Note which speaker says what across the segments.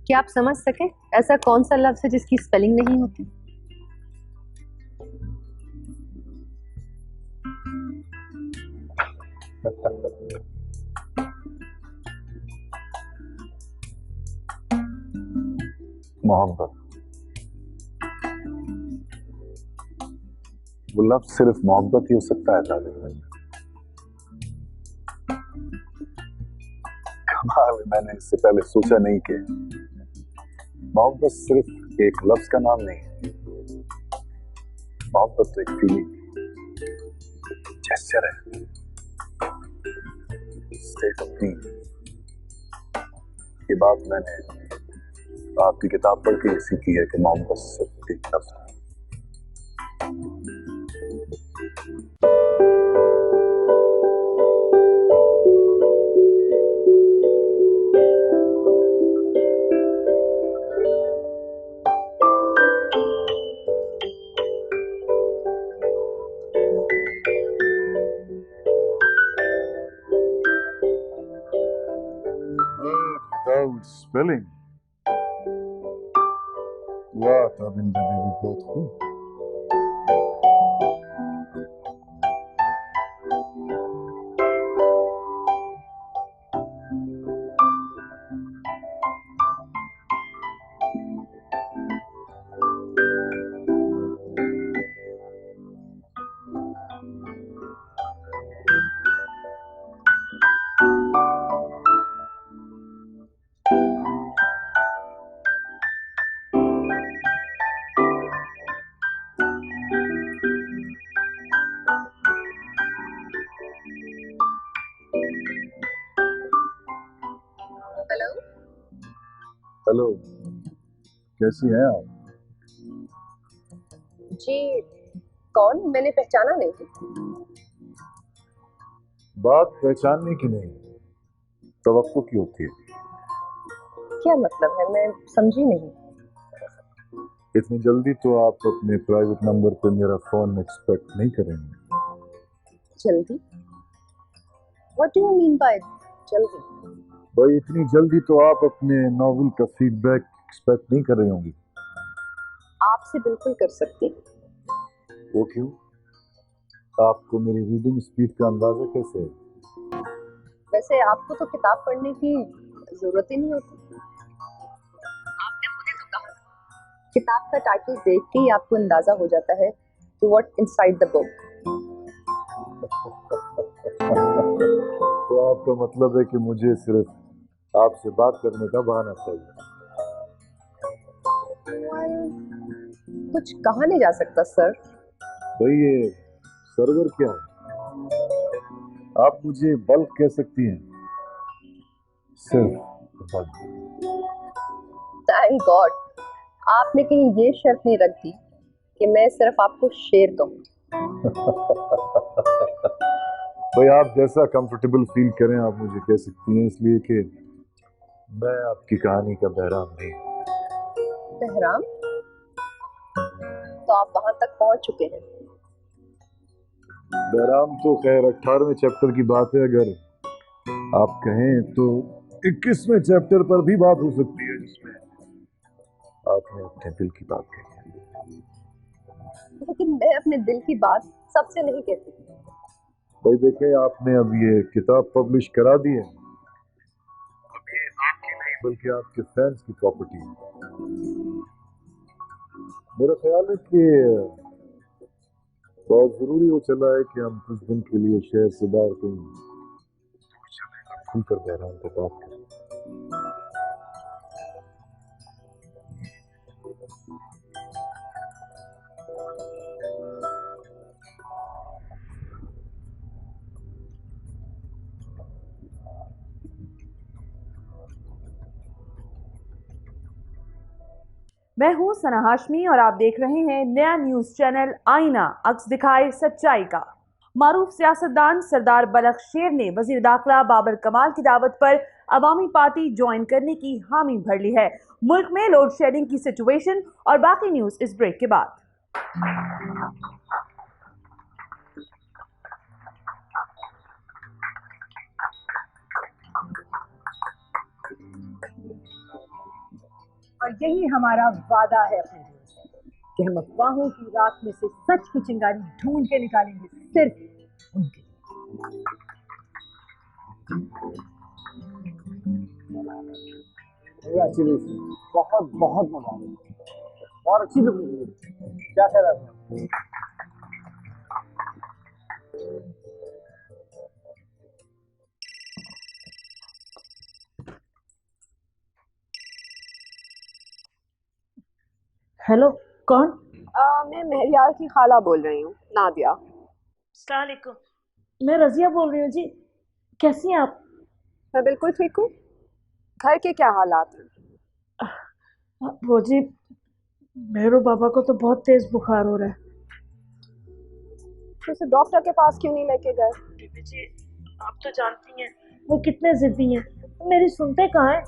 Speaker 1: क्या आप समझ सके ऐसा कौन सा लफ्ज है जिसकी स्पेलिंग नहीं होती?
Speaker 2: मोहब्बत। वो लफ्ज सिर्फ मोहब्बत ही हो सकता है तालिब भाई। कमाल है, मैंने इससे पहले सोचा नहीं कि मोहब्बत सिर्फ एक लफ्ज का नाम नहीं है। मोहब्बत तो एक फीलिंग, जेस्चर है, स्टेट ऑफ बीइंग। ये बात मैंने आपकी किताब पढ़ के सीखी है कि मोहब्बत सिर्फ एक लफ्ज है।
Speaker 3: Without spelling. वाह ताबिंदा बेबी, बहुत खूब।
Speaker 1: हेलो।
Speaker 3: हेलो, कैसी हैं आप?
Speaker 1: जी कौन? मैंने पहचाना नहीं।
Speaker 3: बात पहचानने की नहीं, तवक्को की होती है।
Speaker 1: क्या मतलब है, मैं समझी नहीं।
Speaker 3: इतनी जल्दी तो आप अपने प्राइवेट नंबर पे मेरा फोन एक्सपेक्ट नहीं करेंगे।
Speaker 1: जल्दी? What do you mean by जल्दी?
Speaker 3: भाई, इतनी जल्दी तो आप अपने नॉवेल का फीडबैक एक्सपेक्ट नहीं कर रही होंगी।
Speaker 1: आपसे बिल्कुल कर सकती।
Speaker 3: वो क्यों? आपको मेरी रीडिंग स्पीड का अंदाजा कैसे है?
Speaker 1: वैसे आपको तो किताब पढ़ने की जरूरत ही नहीं होती। आपने खुद ही तो कहा किताब का टाइटल देख के ही आपको अंदाजा हो जाता है कि व्हाट इनसाइड द बुक।
Speaker 3: तो आपका मतलब है कि मुझे सिर्फ आपसे बात करने का बहाना चाहिए।
Speaker 1: कुछ कहा नहीं जा सकता सर।
Speaker 3: भाई, ये सर्वर क्या है? आप मुझे बल्क कह सकती हैं, सिर्फ बल्क।
Speaker 1: थैंक गॉड आपने कहीं ये शर्त नहीं रख दी कि मैं सिर्फ आपको शेर कहूँ।
Speaker 3: भाई, आप जैसा कंफर्टेबल फील करें आप मुझे कह सकती हैं, इसलिए कि मैं आपकी कहानी का बहराम नहीं।
Speaker 1: बहराम? तो आप वहां तक पहुंच चुके हैं।
Speaker 3: बहराम तो खैर 18वें चैप्टर की बात है। अगर आप कहें तो 21वें चैप्टर पर भी बात हो सकती है, जिसमें आपने अपने दिल की बात कही है।
Speaker 1: लेकिन मैं अपने दिल की बात सबसे नहीं कहती।
Speaker 3: भाई देखें, आपने अब ये किताब पब्लिश करा दी है, अब ये आपकी नहीं बल्कि आपके फैंस की प्रॉपर्टी है। मेरा ख्याल है कि बहुत जरूरी हो चला है कि हम कुछ दिन के लिए शहर से बाहर कहीं खुलकर बहराम को बात करें।
Speaker 4: मैं हूं सना हाशमी और आप देख रहे हैं नया न्यूज चैनल आईना, अक्स दिखाए सच्चाई का। मारूफ सियासतदान सरदार बलखशेर ने वजीर दाखिला बाबर कमाल की दावत पर अवामी पार्टी ज्वाइन करने की हामी भर ली है। मुल्क में लोड शेडिंग की सिचुएशन और बाकी न्यूज इस ब्रेक के बाद।
Speaker 5: यही हमारा वादा है अपने दिल से कि हम अफवाहों की रात में से सच की चिंगारी ढूंढ के निकालेंगे, सिर्फ उनके लिए।
Speaker 6: बहुत बहुत मजा आया और अच्छी भी हुई। क्या कह रहा है?
Speaker 5: हेलो, कौन?
Speaker 1: मैं मेहरियाल की खाला बोल रही हूँ, नादिया।
Speaker 5: अस्सलाम वालेकुम। मैं रजिया बोल रही हूँ जी। कैसी हैं आप?
Speaker 1: मैं बिल्कुल ठीक हूँ। घर के क्या हालात हैं?
Speaker 5: वो जी, मेहरू बाबा को तो बहुत तेज बुखार हो रहा है।
Speaker 1: तो उसे डॉक्टर के पास क्यों नहीं लेके गए?
Speaker 5: बीबी जी, आप तो जानती हैं वो कितने जिद्दी हैं। मेरी सुनते कहाँ हैं?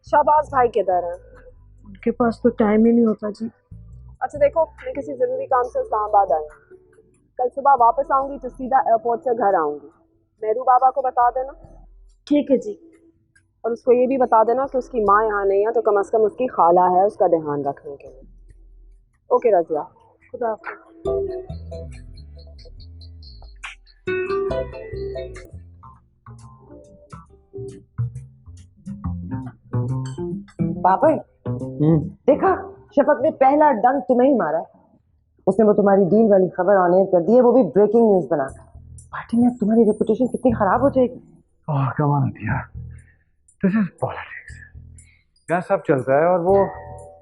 Speaker 1: शाहबाज भाई किधर हैं?
Speaker 5: उनके पास तो टाइम ही नहीं होता जी।
Speaker 1: अच्छा देखो, मैं किसी जरूरी काम से इस्लामाबाद आई हूँ। कल सुबह वापस आऊंगी तो सीधा एयरपोर्ट से घर आऊंगी। मेहरू बाबा को बता देना।
Speaker 5: ठीक है जी।
Speaker 1: और उसको ये भी बता देना कि उसकी माँ यहाँ नहीं है तो कम से कम उसकी खाला है, उसका ध्यान रखने के लिए। ओके रजिया,
Speaker 5: खुदा हाफिज़।
Speaker 7: बाबर, देखा, शफक ने पहला डंक तुम्हें ही मारा। उसने वो तुम्हारी डील वाली खबर ऑन एयर कर दी है, वो भी ब्रेकिंग न्यूज बनाकर। पार्टी में अब तुम्हारी रेपुटेशन कितनी खराब हो जाएगी।
Speaker 6: ओह कम ऑन दिया, दिस इज पॉलिटिक्स। यहाँ सब चलता है और वो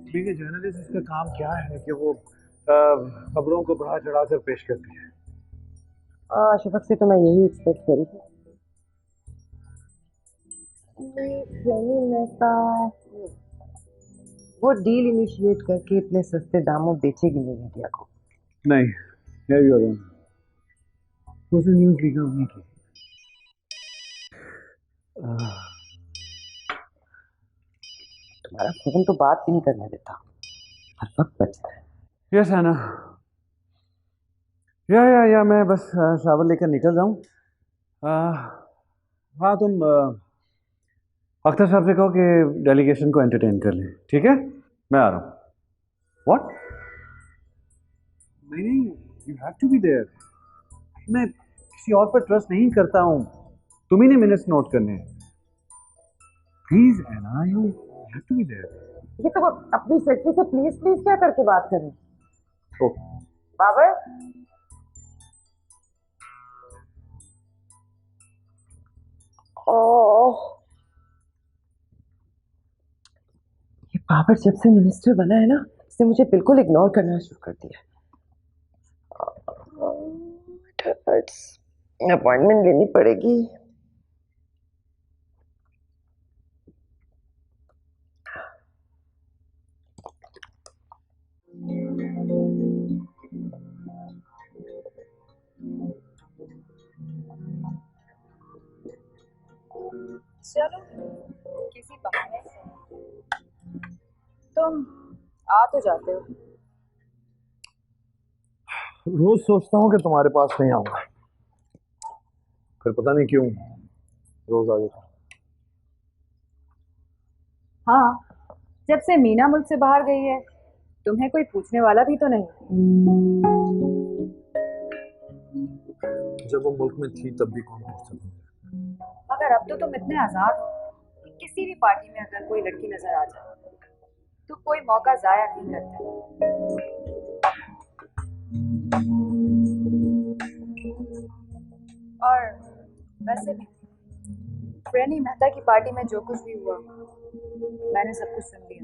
Speaker 6: बीइंग अ जर्नलिस्ट का काम क्या है कि वो खबरों को बढ़ा चढ़ा कर पेश करती है।
Speaker 7: शफक से तो मैं यही एक्सपेक्ट करी थी। वो डील इनिशिएट करके इतने सस्ते दामों बेचेगी नहीं इंडिया को।
Speaker 6: नहीं, यही हो रहा है। न्यूज लीक नहीं की।
Speaker 7: तुम्हारा फोन तो बात भी नहीं करने देता, हर वक्त बचता है।
Speaker 6: यस है ना। या मैं बस शावर लेकर निकल रहा हूँ। हाँ तुम अख्तर साहब से कहो कि डेलीगेशन को एंटरटेन कर लें, ठीक है? मैं आ रहा हूँ। व्हाट? नहीं, you have to be there. मैं किसी और पर ट्रस्ट नहीं करता हूँ। तुम ही ने मिनट्स नोट करने हैं। प्लीज है ना, you have to be there.
Speaker 7: ये तो अपनी सेक्रेटरी से प्लीज प्लीज क्या करके बात करें।
Speaker 6: ओके
Speaker 7: बाबर, ये बाबर जब से मिनिस्टर बना है ना, इसने मुझे बिल्कुल इग्नोर करना शुरू कर दिया। अपॉइंटमेंट लेनी पड़ेगी।
Speaker 1: चलो किसी बहाने से तुम आ तो जाते हो।
Speaker 6: रोज सोचता हूँ कि तुम्हारे पास नहीं आऊंगा, फिर पता नहीं क्यों रोज आ जाता हूँ।
Speaker 1: हाँ, जब से मीना मुल्क से बाहर गई है तुम्हें कोई पूछने वाला भी तो नहीं।
Speaker 6: जब वो मुल्क में थी तब भी कौन पूछ सकता?
Speaker 1: मगर अब तो तुम इतने आजाद हो कि किसी भी पार्टी में अगर कोई लड़की नजर आ जाए तो कोई मौका जाया नहीं करते। और वैसे भी फ्रेंडी मेहता की पार्टी में जो कुछ भी हुआ मैंने सब कुछ सुन लिया।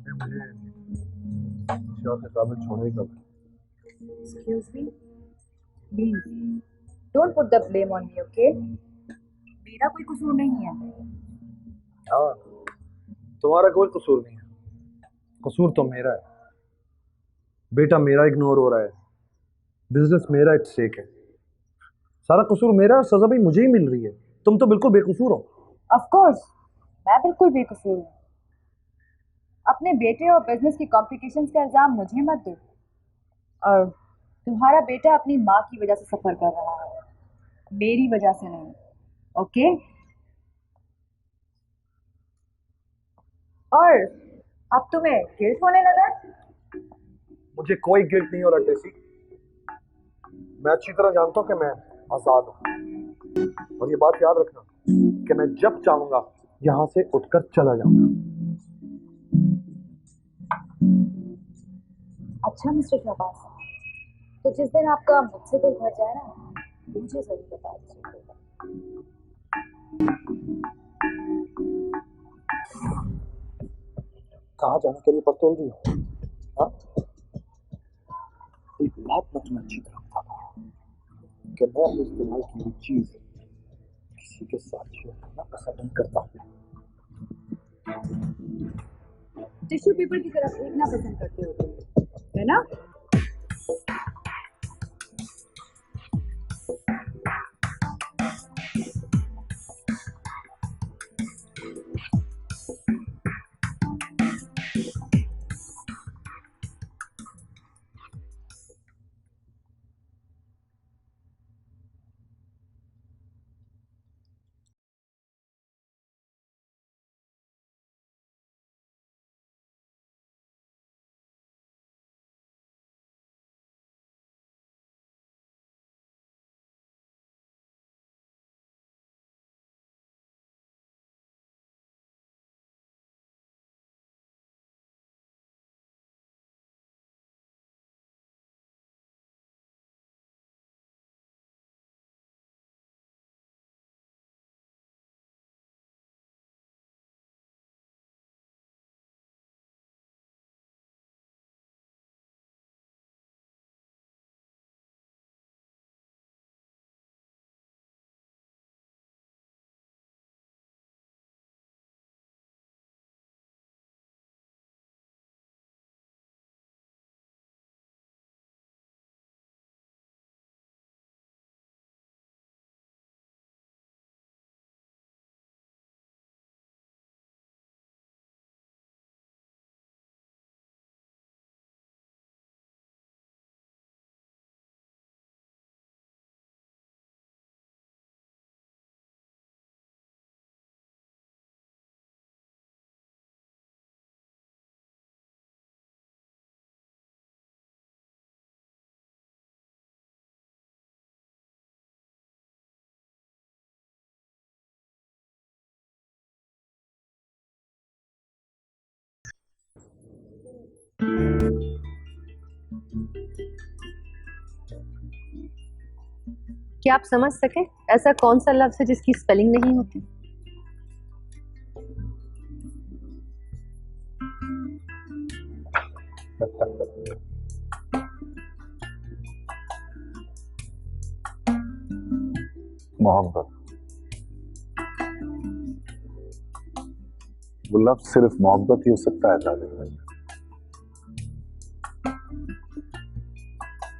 Speaker 6: तुमने मुझे शौक के काबिल छोड़े कब?
Speaker 1: Excuse me, please don't put the blame on me, okay? मेरा कोई कसूर नहीं है।
Speaker 6: हाँ, तुम्हारा कोई कसूर नहीं है, कसूर तो मेरा है। बेटा मेरा इग्नोर हो रहा है, बिजनेस मेरा एट स्टेक है, सारा कसूर मेरा और सजा भी मुझे ही मिल रही है। तुम तो बिल्कुल बेकसूर हो।
Speaker 1: Of course, मैं बिल्कुल बेकसूर हूँ। अपने बेटे और बिजनेस की कॉम्प्लिकेशंस का इल्जाम मुझे मत दो। और तुम्हारा बेटा अपनी माँ की वजह से सफर कर रहा है, मेरी वजह से नहीं।
Speaker 5: ओके। और अब तुम्हें गिल्ट होने लगा है?
Speaker 6: मुझे कोई गिल्ट नहीं हो रहा टेसी। मैं अच्छी तरह जानता हूं कि मैं आजाद हूं। और ये बात याद रखना कि मैं जब चाहूंगा यहां से उठकर चला जाऊंगा।
Speaker 1: अच्छा मिस्टर शहबाज, तो जिस दिन आपका मुझसे दिल भर जाए ना, मुझे जरूर बता दीजिएगा।
Speaker 6: कहाँ जाने के लिए पतोल दी हो? हाँ? एक बात मैं तुम्हें अच्छी तरह बताता हूँ कि मैं अपने इस्तेमाल की हुई चीज किसी के साथ शेयर करना पसंद नहीं करता।
Speaker 5: टिश्यू पेपर की तरफ देखना पसंद करते हो तुम, है ना?
Speaker 1: क्या आप समझ सके ऐसा कौन सा लफ्ज है जिसकी स्पेलिंग नहीं होती?
Speaker 2: मोहब्बत। वो लफ्ज सिर्फ मोहब्बत ही हो सकता है तालिब भाई।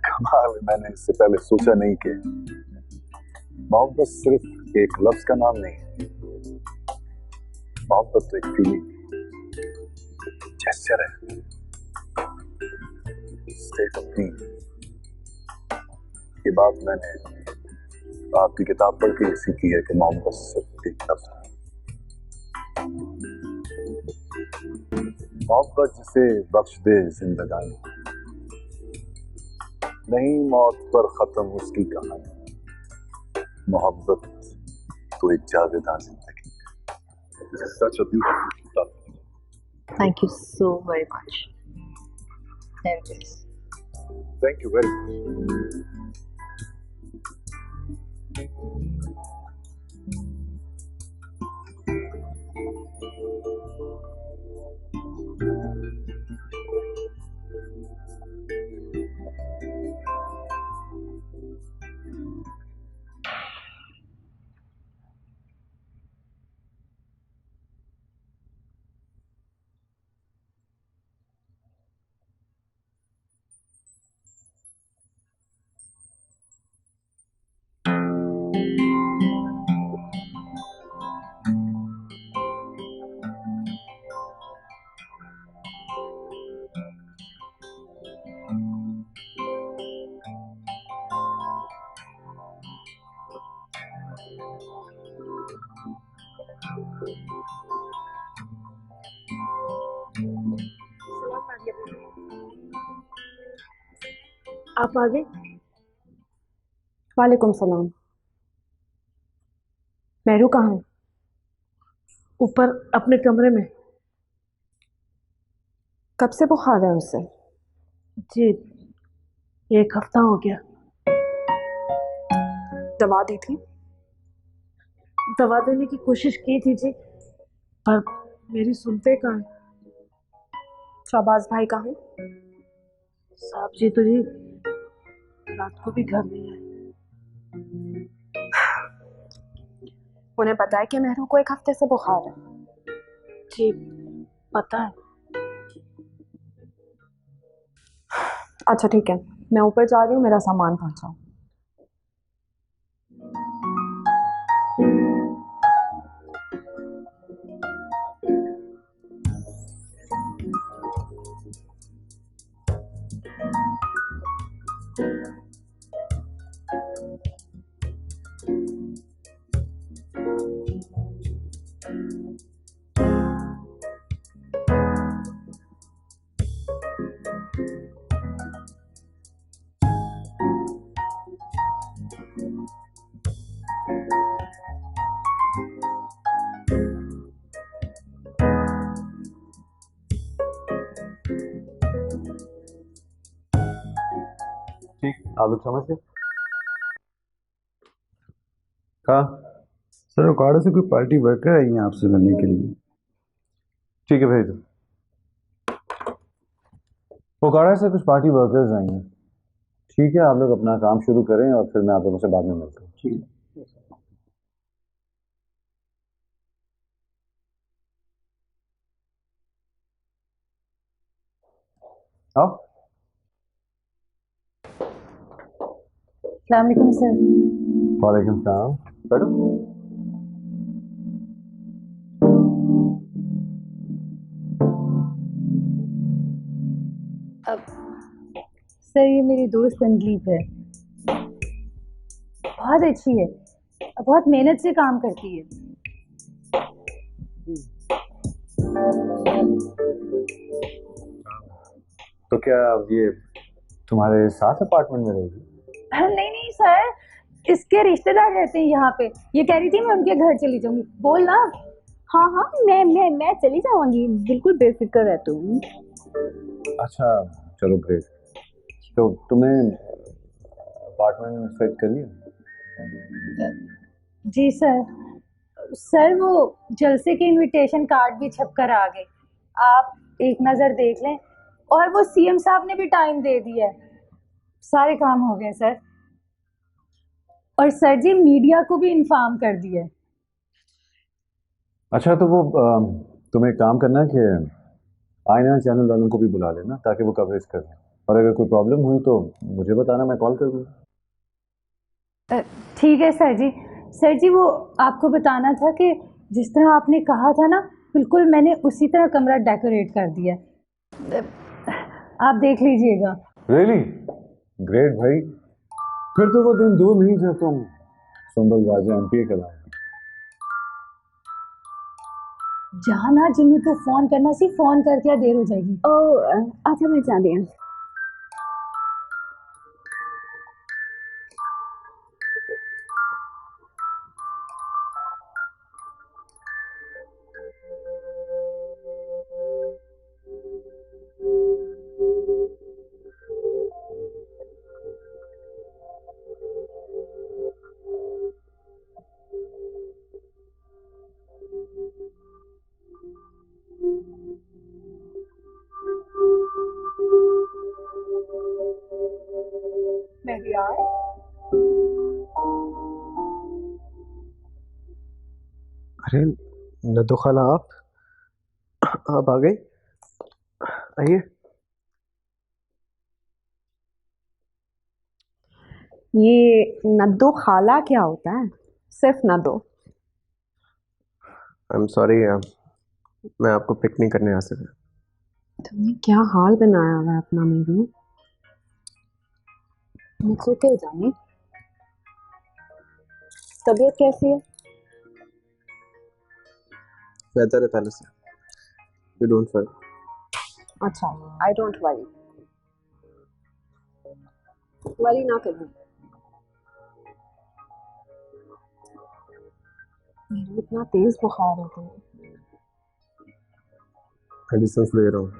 Speaker 2: कमाल है, मैंने इससे पहले सोचा नहीं कि मोहब्बत सिर्फ एक लफ्ज का नाम नहीं है। मोहब्बत तो एक फीलिंग, जेस्चर है, स्टेट ऑफ बीइंग। ये बात मैंने आपकी किताब पढ़ के सीखी है कि मोहब्बत सिर्फ एक लफ्ज है। मोहब्बत जिसे बख्श दे जिंदगानी, नहीं मौत पर खत्म उसकी कहानी। मोहब्बत तो एक जावेदा जिंदगी। This is such a beautiful stuff.
Speaker 1: Thank you so very much. There it is.
Speaker 2: Thank you very much.
Speaker 4: आप आ गए?
Speaker 1: वालेकुम सलाम।
Speaker 4: मेहरू कहाँ है? ऊपर अपने कमरे में।
Speaker 1: कब से बुखार है उसे?
Speaker 4: जी 1 हफ्ता हो गया।
Speaker 1: दवा दी थी?
Speaker 4: दवा देने की कोशिश की थी जी, पर मेरी सुनते कहाँ है।
Speaker 1: शाहबाज भाई कहाँ है?
Speaker 4: साहब जी तो जी रात को भी घर नहीं आए।
Speaker 1: उन्हें पता है कि मेहरू को 1 हफ्ते से बुखार है?
Speaker 4: जी पता है।
Speaker 1: अच्छा ठीक है, मैं ऊपर जा रही हूँ, मेरा सामान पहुंचाओ।
Speaker 3: ठीक, आप लोग समझ गए? हाँ सर, ओकाड़ा से कोई पार्टी वर्कर आई है आपसे मिलने के लिए। ठीक है, भेज दो। ओकाड़ा से कुछ पार्टी वर्कर्स आई हैं। ठीक है, आप लोग अपना काम शुरू करें और फिर मैं आप लोगों से बाद में मिलता हूँ। ठीक है। आओ।
Speaker 1: अस्सलाम वालेकुम सर।
Speaker 3: वालेकुम सलाम। बैठो।
Speaker 5: सर ये मेरी दोस्त संदीप है, बहुत अच्छी है, बहुत मेहनत से काम करती है।
Speaker 3: तो क्या ये तुम्हारे साथ अपार्टमेंट में रहेगी?
Speaker 5: नहीं नहीं सर, इसके रिश्तेदार रहते हैं यहाँ पे। ये कह रही थी मैं उनके घर चली जाऊंगी। बोल ना। हाँ हाँ, मैं चली जाऊंगी, बिल्कुल बेफिक्र रह तुम।
Speaker 3: अच्छा चलो ग्रेट। तो तुम्हें अपार्टमेंट सेट कर लिया?
Speaker 5: जी सर। सर वो जलसे के इनविटेशन कार्ड भी छप कर आ गए, आप एक नज़र देख लें। और वो सीएम साहब ने भी टाइम दे दिया है, सारे काम हो गए सर। और सर जी मीडिया को भी इन्फॉर्म कर दिया है।
Speaker 3: अच्छा तो वो तुम्हें एक काम करना है कि आईना चैनल वालों को भी बुला लेना ताकि वो कवरेज कर लें, और अगर कोई प्रॉब्लम हुई तो मुझे बताना, मैं कॉल कर दूँगा।
Speaker 5: ठीक है सर जी। सर जी वो आपको बताना था कि जिस तरह आपने कहा था ना, बिल्कुल मैंने उसी तरह कमरा डेकोरेट कर दिया। आप देख लीजिएगा।
Speaker 3: रियली ग्रेट भाई, फिर तो वो दिन दूर नहीं जब तुम संभल राजा एमपीए कराओगे।
Speaker 5: जाना जिन्हें तो फोन करना सी, फोन कर दिया देर हो जाएगी।
Speaker 1: अच्छा मैं जा रही हूँ।
Speaker 4: मेहरियार,
Speaker 6: अरे नदो खाला, आप आ गई? आइए।
Speaker 1: ये नद्दो खाला क्या होता है? सिर्फ नद्दो।
Speaker 6: आई एम सॉरी, मैं आपको पिक नहीं करने आ सका।
Speaker 1: तुमने क्या हाल बनाया हुआ है अपना मेरू। मुझसे क्या जाने, तबीयत कैसी है?
Speaker 6: बेहतर है पहले से, यू डोंट वरी।
Speaker 1: अच्छा, आई डोंट वरी। वरी ना करना, मेरा इतना तेज बुखार है तुम्हें।
Speaker 6: मेडिसिन ले रहा हूँ,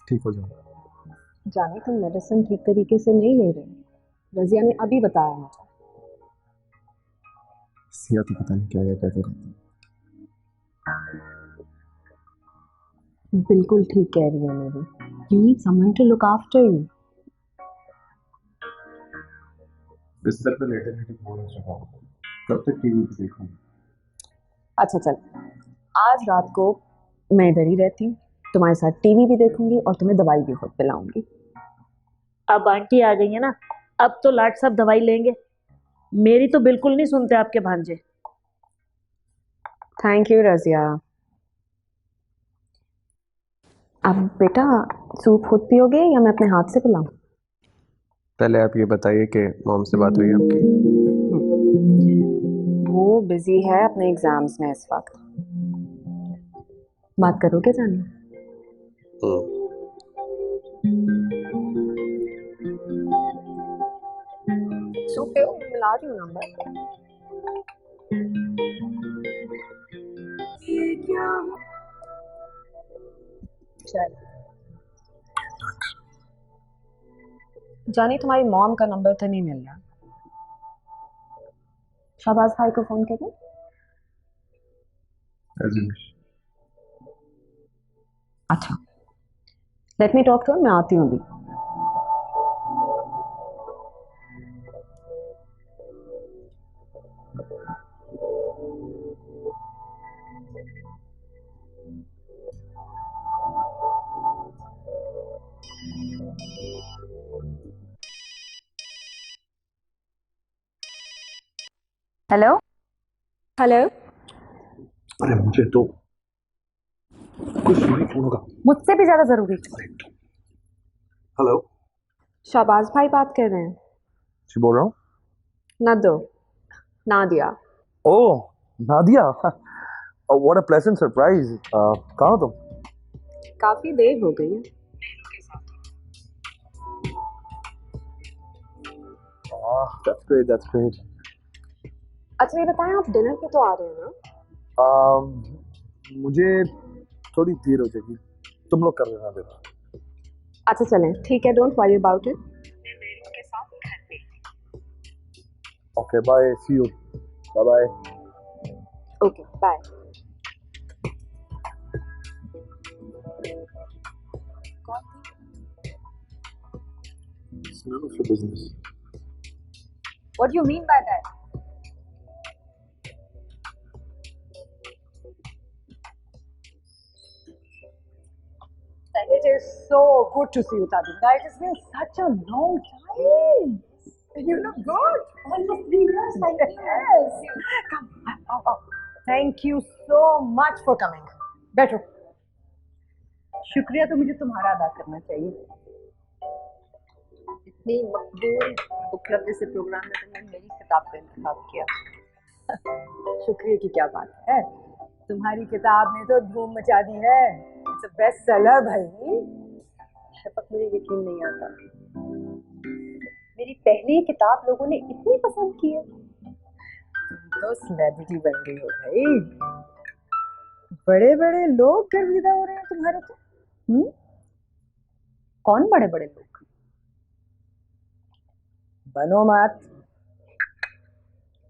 Speaker 6: ठीक हो जाओ।
Speaker 1: जाने तुम मेडिसिन ठीक तरीके से नहीं ले रहे, रजिया ने अभी बताया मुझे।
Speaker 6: सिया तो पता नहीं क्या कहते रहती है।
Speaker 1: बिल्कुल ठीक कह रही है मेरी। You need someone to look after you.
Speaker 6: बिस्तर पे लेटे लेटे बोर हो चुका हूँ, कब तक टीवी देखूंगा?
Speaker 1: अच्छा चल, आज रात को मैं इधर ही रहती हूँ, तुम्हारे साथ टीवी भी देखूंगी और तुम्हें दवाई भी खुद पिलाऊंगी।
Speaker 8: अब आंटी आ गई है ना, अब तो लाट साहब दवाई लेंगे। मेरी तो बिल्कुल नहीं सुनते आपके भांजे।
Speaker 1: Thank you Razia. अब बेटा सूप खुद पियोगे या मैं अपने हाथ से पिलाऊं?
Speaker 6: पहले आप ये बताइए कि मॉम से बात हुई आपकी?
Speaker 1: वो बिजी है अपने एग्जाम्स में इस वक्त। बात करोगे जानी? सूप पियो, मैं मिला रही हूँ नंबर। चल जानी, तुम्हारी मॉम का नंबर तो नहीं मिल रहा। शाहबाज भाई को फोन करो। अच्छा, लेट मी टॉक टू, मैं आती हूँ अभी।
Speaker 4: हेलो
Speaker 1: हेलो,
Speaker 6: अरे मुझे तो कुछ नहीं फोन होगा।
Speaker 4: मुझसे भी ज्यादा जरूरी।
Speaker 6: हेलो,
Speaker 1: शाहबाज भाई बात कर रहे हैं।
Speaker 6: जी बोल रहा हूँ।
Speaker 1: नदो, Nadia.
Speaker 6: Oh Nadia, what a pleasant surprise. कहाँ हो तुम?
Speaker 1: काफी देर हो गई है।
Speaker 6: That's great, that's great.
Speaker 1: अच्छा ये बताएं, आप डिनर पे तो आ रहे हैं ना?
Speaker 6: मुझे थोड़ी देर हो जाएगी, तुम लोग कर लेना देना।
Speaker 1: अच्छा चलें, ठीक है, don't worry about it.
Speaker 6: Okay bye, see you, bye bye.
Speaker 1: Okay bye.
Speaker 6: It's none of your business.
Speaker 1: What do you mean by that? It is so good to see you, Tabitha. It has been such a long time. You look good. Almost 3 years. Yes. Come. Oh. Thank you so much for coming. बैठो। शुक्रिया तो मुझे तुम्हारा अदा करना चाहिए। इतनी मकबूल book club जैसे प्रोग्राम में तुमने मेरी किताब का इंतखाब किया। शुक्रिया की क्या बात है, तुम्हारी किताब ने तो धूम मचा दी है। इट्स अ बेस्ट सेलर भाई। शपथ मुझे यकीन नहीं आता, मेरी पहली किताब लोगों ने इतनी पसंद की है। तुम तो सेलिब्रिटी बन गई हो भाई, बड़े बड़े लोग गर्विदा हो रहे हैं तुम्हारे तो। कौन बड़े बड़े लोग? बनो मत,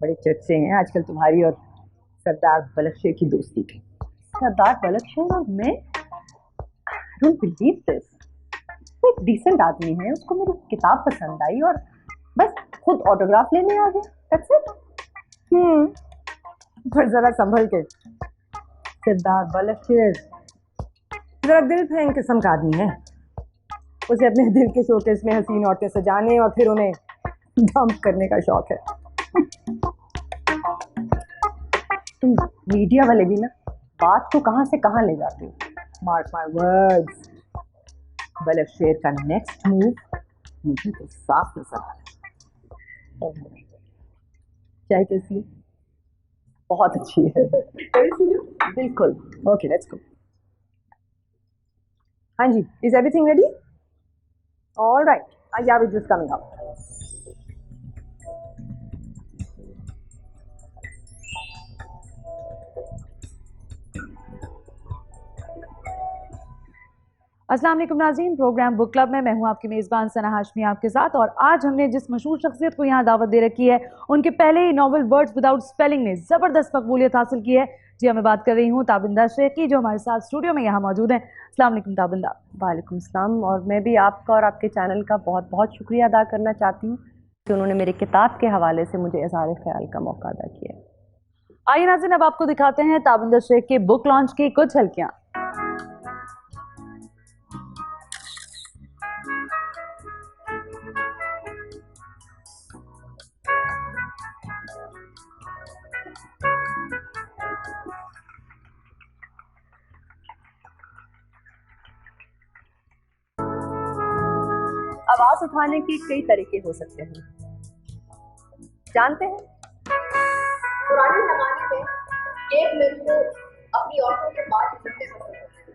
Speaker 1: बड़े चर्चे हैं आजकल तुम्हारी और सरदार बलकशेर की दोस्ती के। सरदार बलकशेर और मैं? I don't believe this. वो एक डिसेंट आदमी है, उसको मेरी किताब पसंद आई और बस खुद ऑटोग्राफ लेने आ गया। That's it. पर जरा संभल के, सरदार बलकशेर जरा दिल फेंक किस्म का आदमी है। उसे अपने दिल के शोकेस में हसीन औरतें सजाने और फिर उन्हें डंप करने का शौक है। तुम मीडिया वाले भी ना बात को कहां से कहां ले जाते हो। मार्क माय वर्ड्स, बलकशेर का नेक्स्ट मूव मुझे तो साफ नजर आ रहा है। चाय कैसी है? बहुत अच्छी है। बिल्कुल। Okay let's go. हाँ जी, is everything ready? All right,
Speaker 4: Yeah, we're just coming up. अस्सलाम वालेकुम नाज़रीन, प्रोग्राम बुक क्लब में मैं हूं आपकी मेज़बान सना हाशमी आपके साथ। और आज हमने जिस मशहूर शख्सियत को यहां दावत दे रखी है, उनके पहले ही नॉवल वर्ड्स विदाउट स्पेलिंग ने ज़बरदस्त मकबूलियत हासिल की है। जी, मैं बात कर रही हूं ताबिंदा शेख की, जो हमारे साथ स्टूडियो में यहाँ मौजूद हैं। अस्सलाम वालेकुम ताबिंदा।
Speaker 1: वालेकुम सलाम। और मैं भी आपका और आपके चैनल का बहुत बहुत शुक्रिया अदा करना चाहती हूँ कि उन्होंने मेरे किताब के हवाले से मुझे इज़हार ख्याल का मौका अदा किया।
Speaker 4: आइए नाज़रीन, अब आपको दिखाते हैं ताबिंदा शेख के बुक लॉन्च की कुछ झलकियाँ।
Speaker 1: आवाज उठाने के कई तरीके हो सकते हैं, जानते हैं? पुराने जमाने में केव मेन को अपनी औरतों के बाल झपटने पसंद थे,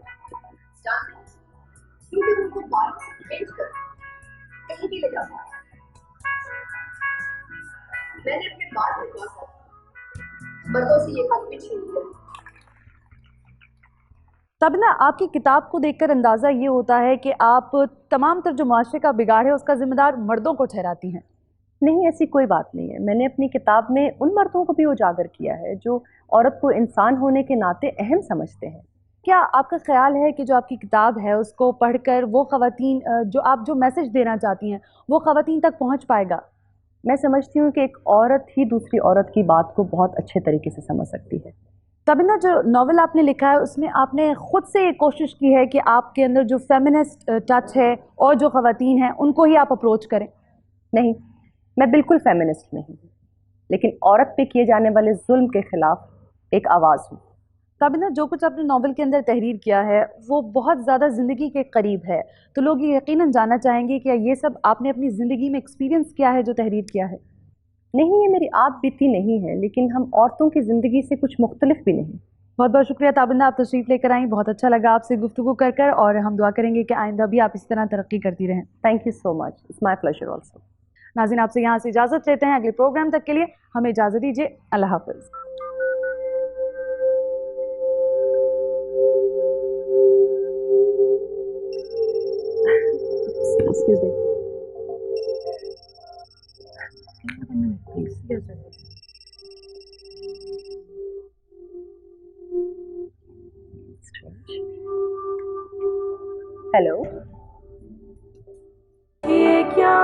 Speaker 1: जानते हैं? क्योंकि उनको बालों से खींच कर कहीं भी ले जाता है। मैंने अपने बाल कटवाकर मर्दों से ये हक भी छीन लिया।
Speaker 4: ताबिंदा, आपकी किताब को देखकर अंदाज़ा ये होता है कि आप तमाम तर जो माशरे का बिगाड़ है उसका जिम्मेदार मर्दों को ठहराती हैं।
Speaker 1: नहीं, ऐसी कोई बात नहीं है। मैंने अपनी किताब में उन मर्दों को भी उजागर किया है जो औरत को इंसान होने के नाते अहम समझते हैं।
Speaker 4: क्या आपका ख्याल है कि जो आपकी किताब है उसको पढ़कर वो ख़वातीन जो आप जो मैसेज देना चाहती हैं वो ख़वातीन तक पहुंच पाएगा?
Speaker 1: मैं समझती हूँ कि एक औरत ही दूसरी औरत की बात को बहुत अच्छे तरीके से समझ सकती है।
Speaker 4: ताबिंदा, जो नॉवल आपने लिखा है उसमें आपने ख़ुद से ये कोशिश की है कि आपके अंदर जो फेमिनिस्ट टच है और जो ख़वातीन हैं उनको ही आप अप्रोच करें?
Speaker 1: नहीं, मैं बिल्कुल फेमिनिस्ट नहीं हूँ, लेकिन औरत पे किए जाने वाले जुल्म के खिलाफ एक आवाज़ हूँ।
Speaker 4: ताबिंदा, जो कुछ आपने नॉवल के अंदर तहरीर किया है वो बहुत ज़्यादा ज़िंदगी के करीब है, तो लोग ये यकीनन जानना चाहेंगे कि ये सब आपने अपनी ज़िंदगी में एक्सपीरियंस किया है जो तहरीर किया है?
Speaker 1: नहीं, ये मेरी आप बीती नहीं है, लेकिन हम औरतों की ज़िंदगी से कुछ मुख्तलिफ भी नहीं।
Speaker 4: बहुत बहुत शुक्रिया ताबिंदा, आप तशरीफ़ लेकर आई, बहुत अच्छा लगा आपसे गुफ्तगू कर कर, और हम दुआ करेंगे कि आइंदा भी आप इस तरह तरक्की करती रहें।
Speaker 1: Thank you so much, it's my pleasure also.
Speaker 4: नाज़रीन, आपसे यहाँ से इजाज़त लेते हैं। अगले प्रोग्राम तक के लिए हमें इजाज़त दीजिए। अल्लाह हाफ़िज़।
Speaker 1: Excuse me. Hello.
Speaker 4: ये क्या